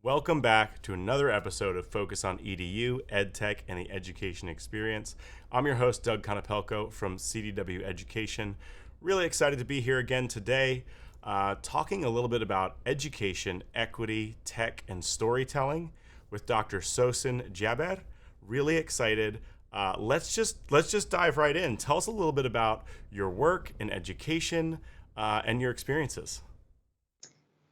Welcome back to another episode of Focus on EDU, EdTech, and the Education Experience. I'm your host, Doug Konopelko from CDW Education. Really excited to be here again today, talking a little bit about education, equity, tech, and storytelling with Dr. Sawsan Jaber. Really excited. Let's just dive right in. Tell us a little bit about your work in education and your experiences.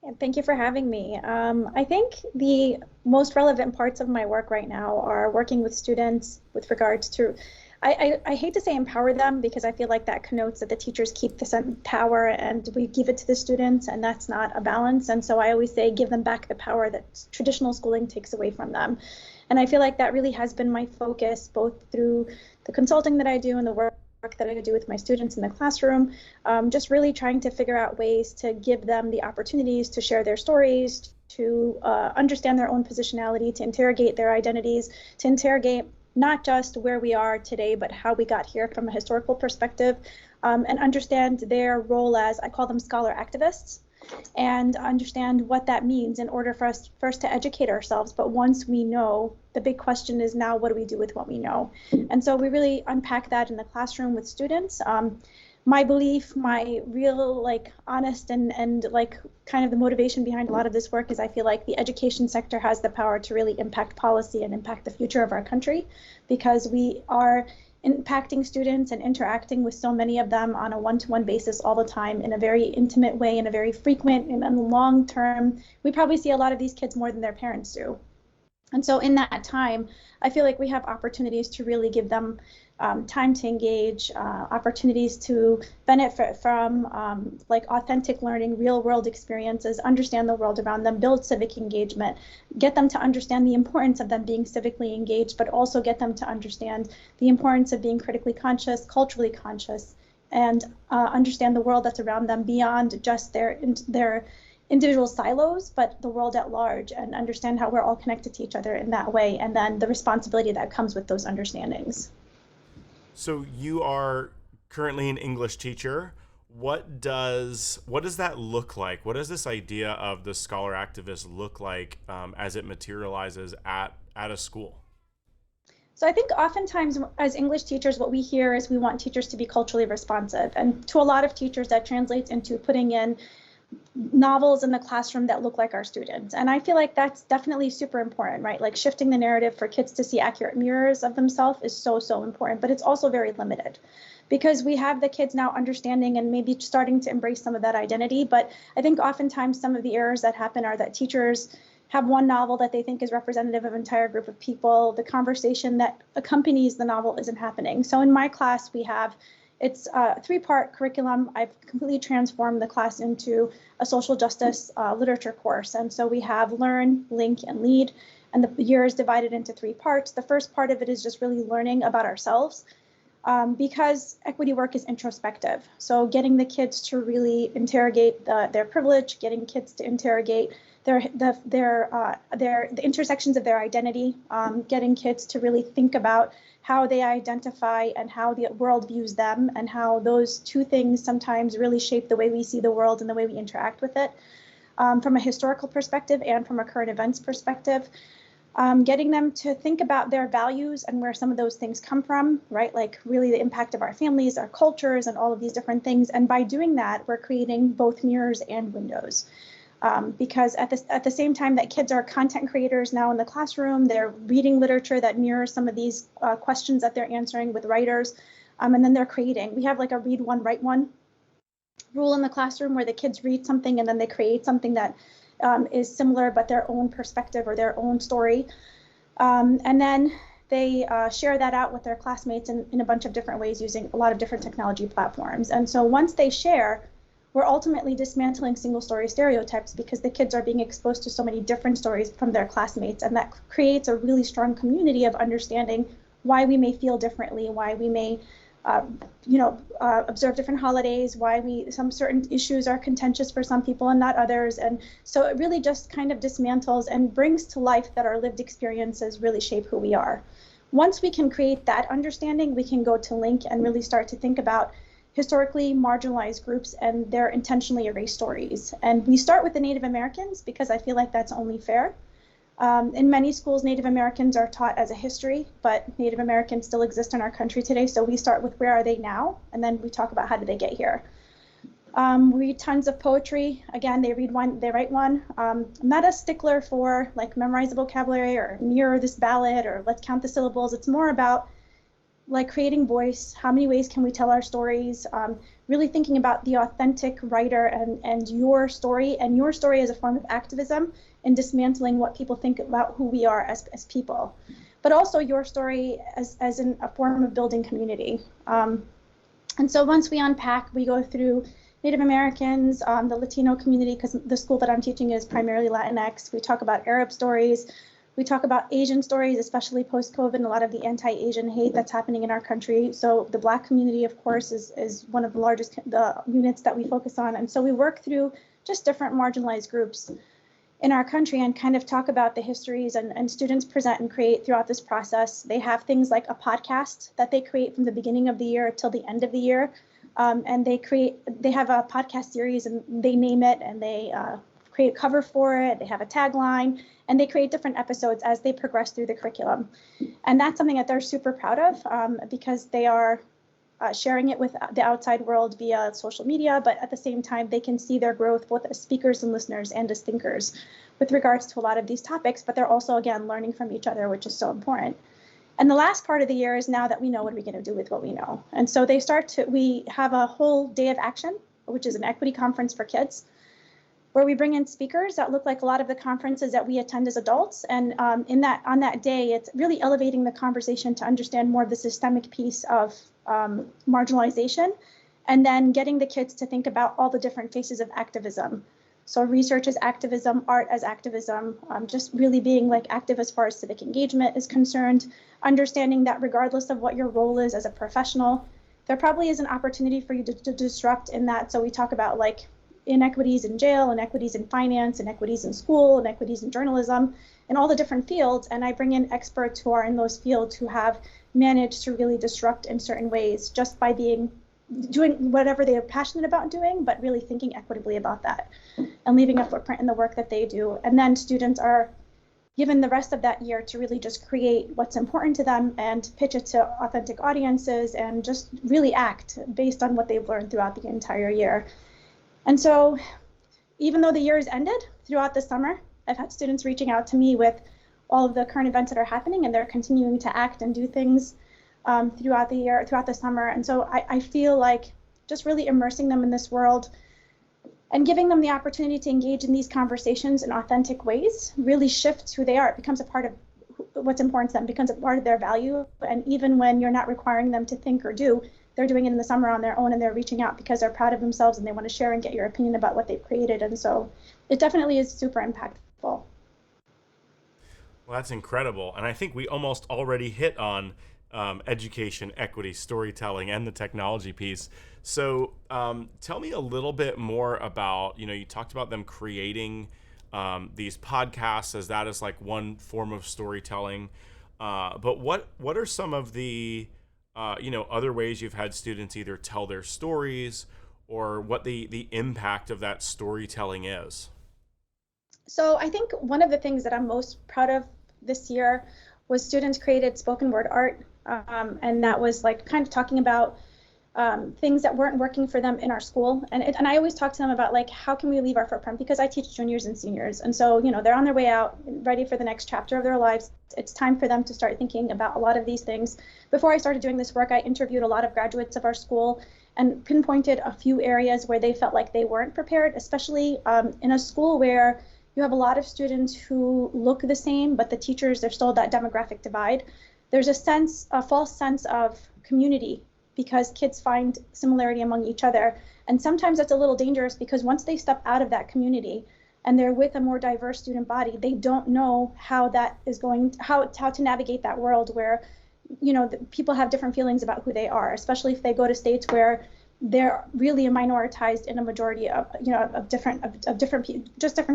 Yeah, thank you for having me. I think the most relevant parts of my work right now are working with students with regards to, I hate to say empower them because I feel like that connotes that the teachers keep the power and we give it to the students, and that's not a balance. And so I always say give them back the power that traditional schooling takes away from them. And I feel like that really has been my focus both through the consulting that I do and the work that I do with my students in the classroom, just really trying to figure out ways to give them the opportunities to share their stories, to understand their own positionality, to interrogate their identities, to interrogate not just where we are today, but how we got here from a historical perspective, and understand their role as, I call them scholar activists, and understand what that means in order for us first to educate ourselves. But once we know, the big question is now, what do we do with what we know? And so we really unpack that in the classroom with students. My belief, my real honest and kind of the motivation behind a lot of this work is I feel like the education sector has the power to really impact policy and impact the future of our country, because we are impacting students and interacting with so many of them on a one-to-one basis all the time in a very intimate way, in a very frequent and long term. We probably see a lot of these kids more than their parents do. And so in that time, I feel like we have opportunities to really give them time to engage, opportunities to benefit from authentic learning, real world experiences, understand the world around them, build civic engagement, get them to understand the importance of them being civically engaged, but also get them to understand the importance of being critically conscious, culturally conscious, and understand the world that's around them beyond just their individual silos, but the world at large, and understand how we're all connected to each other in that way, and then the responsibility that comes with those understandings. So you are currently an English teacher. What does that look like? What does this idea of the scholar activist look like as it materializes at a school? So I think oftentimes as English teachers, what we hear is we want teachers to be culturally responsive. And to a lot of teachers, that translates into putting in novels in the classroom that look like our students. And I feel like that's definitely super important, right? Like shifting the narrative for kids to see accurate mirrors of themselves is so, so important, but it's also very limited because we have the kids now understanding and maybe starting to embrace some of that identity. But I think oftentimes some of the errors that happen are that teachers have one novel that they think is representative of an entire group of people. The conversation that accompanies the novel isn't happening. So in my class, it's a three-part curriculum. I've completely transformed the class into a social justice literature course. And so we have learn, link, and lead. And the year is divided into three parts. The first part of it is just really learning about ourselves, because equity work is introspective. So getting the kids to really interrogate their privilege, getting kids to interrogate the intersections of their identity, getting kids to really think about how they identify and how the world views them, and how those two things sometimes really shape the way we see the world and the way we interact with it, from a historical perspective and from a current events perspective. Getting them to think about their values and where some of those things come from, right? Like really the impact of our families, our cultures, and all of these different things. And by doing that, we're creating both mirrors and windows. Because at the same time that kids are content creators now in the classroom, they're reading literature that mirrors some of these questions that they're answering with writers, and then they're creating. We have like a read one, write one rule in the classroom where the kids read something and then they create something that is similar but their own perspective or their own story, and then they share that out with their classmates in a bunch of different ways using a lot of different technology platforms. And so once they share, we're ultimately dismantling single story stereotypes because the kids are being exposed to so many different stories from their classmates, and that creates a really strong community of understanding why we may feel differently, why we may observe different holidays, why some certain issues are contentious for some people and not others. And so it really just kind of dismantles and brings to life that our lived experiences really shape who we are. Once we can create that understanding, we can go to link and really start to think about historically marginalized groups and their intentionally erased stories. And we start with the Native Americans because I feel like that's only fair. In many schools, Native Americans are taught as a history, but Native Americans still exist in our country today. So we start with where are they now, and then we talk about how did they get here. We read tons of poetry. Again, they read one, they write one. I'm not a stickler for like memorize the vocabulary or mirror this ballad or let's count the syllables. It's more about like creating voice. How many ways can we tell our stories? Really thinking about the authentic writer and your story as a form of activism and dismantling what people think about who we are as people, but also your story as a form of building community. And so once we unpack, we go through Native Americans, the Latino community, because the school that I'm teaching is primarily Latinx. We talk about Arab stories. We talk about Asian stories, especially post-COVID, and a lot of the anti-Asian hate that's happening in our country. So the Black community, of course, is one of the largest units that we focus on. And so we work through just different marginalized groups in our country and kind of talk about the histories, and students present and create throughout this process. They have things like a podcast that they create from the beginning of the year till the end of the year. And they have a podcast series and they name it and they create a cover for it. They have a tagline and they create different episodes as they progress through the curriculum. And that's something that they're super proud of because they are sharing it with the outside world via social media, but at the same time, they can see their growth both as speakers and listeners and as thinkers with regards to a lot of these topics, but they're also, again, learning from each other, which is so important. And the last part of the year is now that we know what are we going to do with what we know. And so we have a whole day of action, which is an equity conference for kids, where we bring in speakers that look like a lot of the conferences that we attend as adults. And on that day, it's really elevating the conversation to understand more of the systemic piece of marginalization, and then getting the kids to think about all the different faces of activism. So research as activism, art as activism, just really being like active as far as civic engagement is concerned, understanding that regardless of what your role is as a professional, there probably is an opportunity for you to disrupt in that. So we talk about like inequities in jail, inequities in finance, inequities in school, inequities in journalism, and all the different fields. And I bring in experts who are in those fields who have managed to really disrupt in certain ways just by doing whatever they are passionate about doing, but really thinking equitably about that and leaving a footprint in the work that they do. And then students are given the rest of that year to really just create what's important to them and pitch it to authentic audiences and just really act based on what they've learned throughout the entire year. And so even though the year has ended, throughout the summer, I've had students reaching out to me with all of the current events that are happening, and they're continuing to act and do things throughout the year, throughout the summer. And so I feel like just really immersing them in this world and giving them the opportunity to engage in these conversations in authentic ways really shifts who they are. It becomes a part of what's important to them, becomes a part of their value. And even when you're not requiring them to think or do, they're doing it in the summer on their own, and they're reaching out because they're proud of themselves and they want to share and get your opinion about what they've created. And so it definitely is super impactful. Well, that's incredible. And I think we almost already hit on education, equity, storytelling, and the technology piece. So tell me a little bit more about, you talked about them creating these podcasts as that is like one form of storytelling. But what are some of the, other ways you've had students either tell their stories or what the impact of that storytelling is? So I think one of the things that I'm most proud of this year was students created spoken word art. And that was like kind of talking about things that weren't working for them in our school. And I always talk to them about like, how can we leave our footprint? Because I teach juniors and seniors. And so, they're on their way out, ready for the next chapter of their lives. It's time for them to start thinking about a lot of these things. Before I started doing this work, I interviewed a lot of graduates of our school and pinpointed a few areas where they felt like they weren't prepared, especially in a school where you have a lot of students who look the same, but the teachers, there's still that demographic divide. There's a false sense of community because kids find similarity among each other. And sometimes that's a little dangerous because once they step out of that community and they're with a more diverse student body, they don't know how to navigate that world where, people have different feelings about who they are, especially if they go to states where they're really minoritized in a majority of different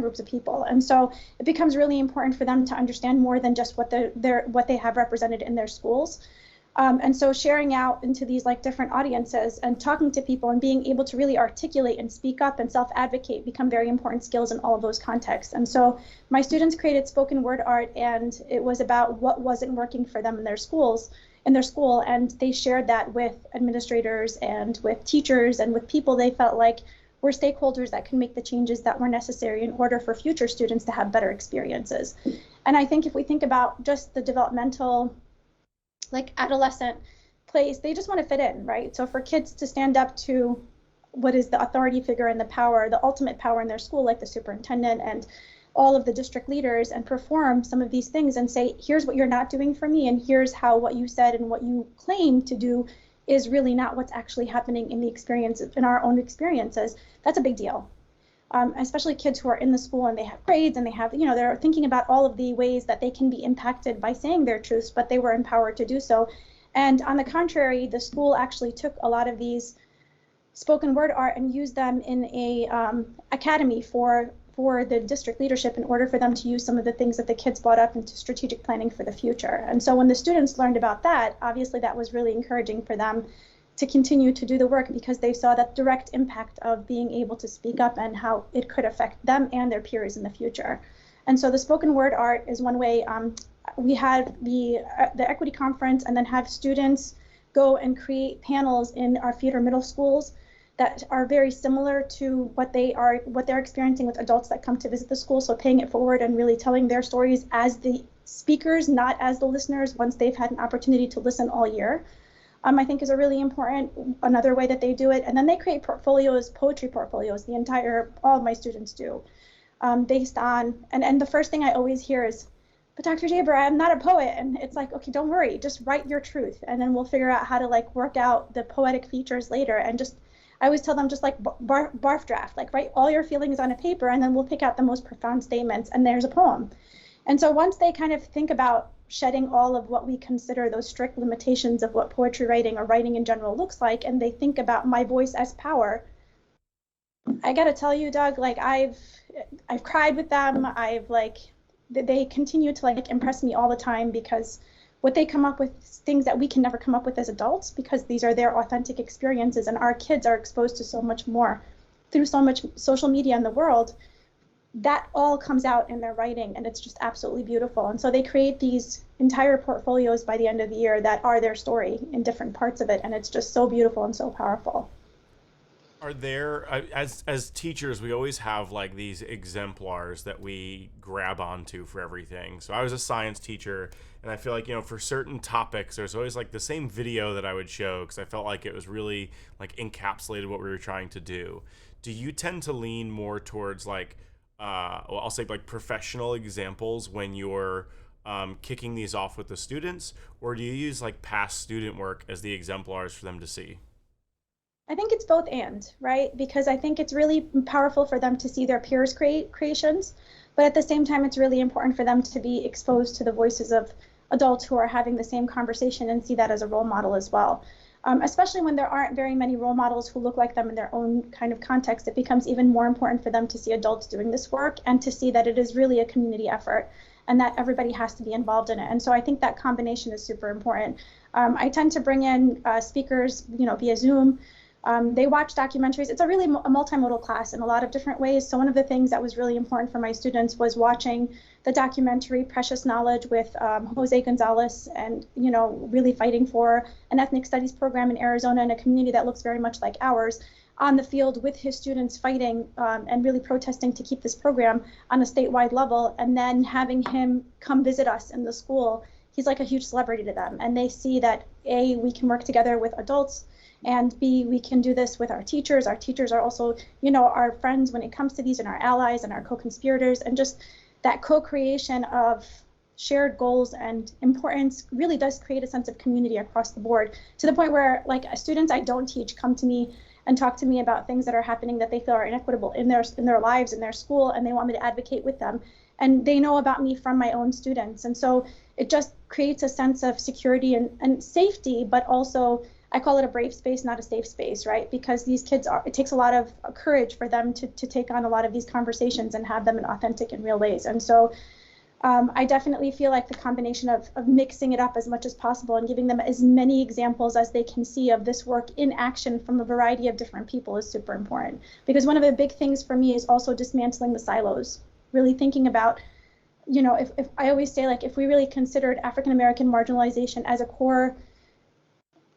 groups of people. And so it becomes really important for them to understand more than just what they have represented in their schools. And so sharing out into these like different audiences and talking to people and being able to really articulate and speak up and self-advocate become very important skills in all of those contexts. And so my students created spoken word art, and it was about what wasn't working for them in their schools, in their school, and they shared that with administrators and with teachers and with people they felt like were stakeholders that can make the changes that were necessary in order for future students to have better experiences. And I think if we think about just the developmental, like adolescent place, they just want to fit in, right? So for kids to stand up to what is the authority figure and the power, the ultimate power in their school, like the superintendent and all of the district leaders, and perform some of these things and say, here's what you're not doing for me, and here's how what you said and what you claim to do is really not what's actually happening in the experience, in our own experiences. That's a big deal. Especially kids who are in the school and they have grades and they have, they're thinking about all of the ways that they can be impacted by saying their truths, but they were empowered to do so. And on the contrary, the school actually took a lot of these spoken word art and used them in a academy for the district leadership in order for them to use some of the things that the kids brought up into strategic planning for the future. And so when the students learned about that, obviously that was really encouraging for them to continue to do the work, because they saw that direct impact of being able to speak up and how it could affect them and their peers in the future. And so the spoken word art is one way. We had the equity conference, and then have students go and create panels in our feeder middle schools that are very similar to what they're experiencing with adults that come to visit the school. So paying it forward and really telling their stories as the speakers, not as the listeners, once they've had an opportunity to listen all year. I think is a really important, another way that they do it. And then they create portfolios, poetry portfolios, all of my students do, based on, and the first thing I always hear is, but Dr. Jaber, I'm not a poet. And it's like, okay, don't worry, just write your truth. And then we'll figure out how to like work out the poetic features later. And I always tell them, just like barf draft, like write all your feelings on a paper, and then we'll pick out the most profound statements, and there's a poem. And so once they kind of think about shedding all of what we consider those strict limitations of what poetry writing or writing in general looks like, and they think about my voice as power, I gotta tell you, Doug, like I've cried with them. They continue to like impress me all the time, because what they come up with, things that we can never come up with as adults, because these are their authentic experiences, and our kids are exposed to so much more through so much social media in the world. That all comes out in their writing, and it's just absolutely beautiful. And so they create these entire portfolios by the end of the year that are their story in different parts of it, and it's just so beautiful and so powerful. Are there, as teachers, we always have like these exemplars that we grab onto for everything. So I was a science teacher, and I feel like, for certain topics, there's always like the same video that I would show, because I felt like it was really like encapsulated what we were trying to do. Do you tend to lean more towards like, I'll say like professional examples when you're kicking these off with the students, or do you use like past student work as the exemplars for them to see? I think it's both and, right? Because I think it's really powerful for them to see their peers create creations, but at the same time, it's really important for them to be exposed to the voices of adults who are having the same conversation and see that as a role model as well. Especially when there aren't very many role models who look like them in their own kind of context, it becomes even more important for them to see adults doing this work and to see that it is really a community effort and that everybody has to be involved in it. And so I think that combination is super important. I tend to bring in speakers, via Zoom. They watch documentaries. It's a really a multimodal class in a lot of different ways. So one of the things that was really important for my students was watching the documentary Precious Knowledge with Jose Gonzalez, and really fighting for an ethnic studies program in Arizona in a community that looks very much like ours, on the field with his students fighting and really protesting to keep this program on a statewide level, and then having him come visit us in the school. He's like a huge celebrity to them, and they see that A, we can work together with adults, and B, we can do this with our teachers. Our teachers are also, our friends when it comes to these, and our allies and our co-conspirators, and just that co-creation of shared goals and importance really does create a sense of community across the board, to the point where like students I don't teach come to me and talk to me about things that are happening that they feel are inequitable in their lives, in their school, and they want me to advocate with them. And they know about me from my own students. And so it just creates a sense of security and safety, but also I call it a brave space, not a safe space, right? Because these kids it takes a lot of courage for them to take on a lot of these conversations and have them in authentic and real ways. And so I definitely feel like the combination of mixing it up as much as possible and giving them as many examples as they can see of this work in action from a variety of different people is super important. Because one of the big things for me is also dismantling the silos, really thinking about, if I always say, like, if we really considered African American marginalization as a core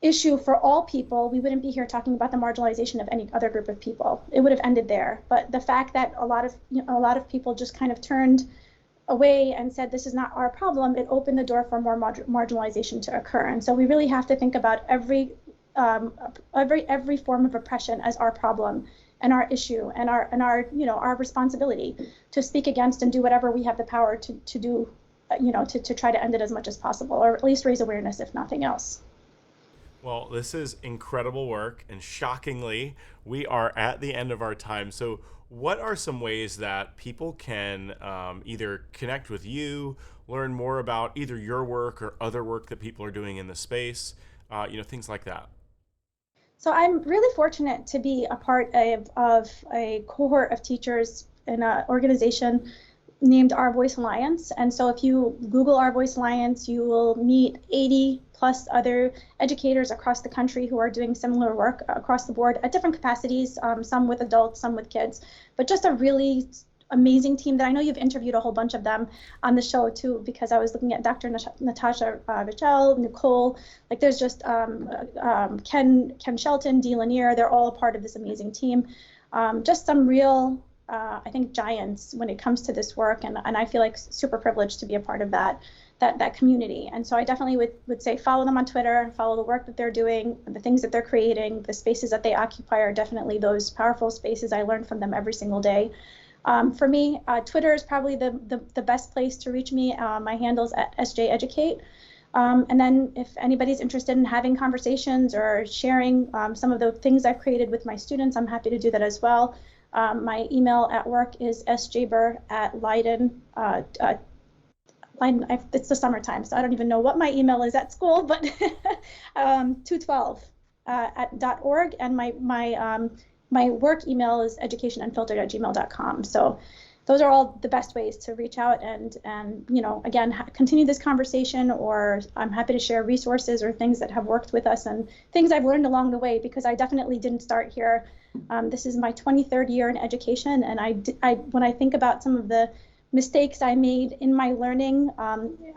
issue for all people, we wouldn't be here talking about the marginalization of any other group of people. It would have ended there. But the fact that a lot of people just kind of turned away and said this is not our problem, it opened the door for more marginalization to occur. And so we really have to think about every form of oppression as our problem and our issue and our responsibility to speak against and do whatever we have the power to do, to try to end it as much as possible, or at least raise awareness, if nothing else. Well, this is incredible work, and shockingly, we are at the end of our time. So what are some ways that people can either connect with you, learn more about either your work or other work that people are doing in the space, things like that? So I'm really fortunate to be a part of a cohort of teachers in an organization named Our Voice Alliance. And so if you Google Our Voice Alliance, you will meet 80 plus other educators across the country who are doing similar work across the board at different capacities, some with adults, some with kids, but just a really amazing team that I know you've interviewed a whole bunch of them on the show too, because I was looking at Dr. Natasha Richel, Nicole, like there's just Ken Shelton, Dee Lanier, they're all a part of this amazing team. Just some real, I think, giants when it comes to this work, and I feel like super privileged to be a part of that community. And so I definitely would say follow them on Twitter, follow the work that they're doing, the things that they're creating, the spaces that they occupy are definitely those powerful spaces. I learn from them every single day. For me, Twitter is probably the best place to reach me. My handle's at SJ Educate. And then if anybody's interested in having conversations or sharing some of the things I've created with my students, I'm happy to do that as well. My email at work is sjaber@Leiden. It's the summertime, so I don't even know what my email is at school, but 212 at .org, and my work email is educationunfiltered@gmail.com. So those are all the best ways to reach out and again, continue this conversation, or I'm happy to share resources or things that have worked with us and things I've learned along the way, because I definitely didn't start here. This is my 23rd year in education, and when I think about some of the mistakes I made in my learning,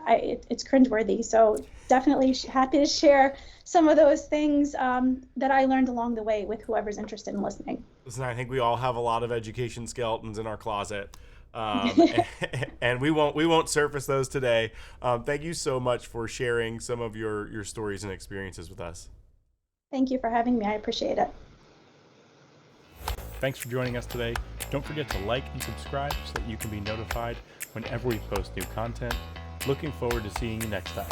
it's cringeworthy. So definitely happy to share some of those things that I learned along the way with whoever's interested in listening. Listen, I think we all have a lot of education skeletons in our closet, and we won't surface those today. Thank you so much for sharing some of your stories and experiences with us. Thank you for having me. I appreciate it. Thanks for joining us today. Don't forget to like and subscribe so that you can be notified whenever we post new content. Looking forward to seeing you next time.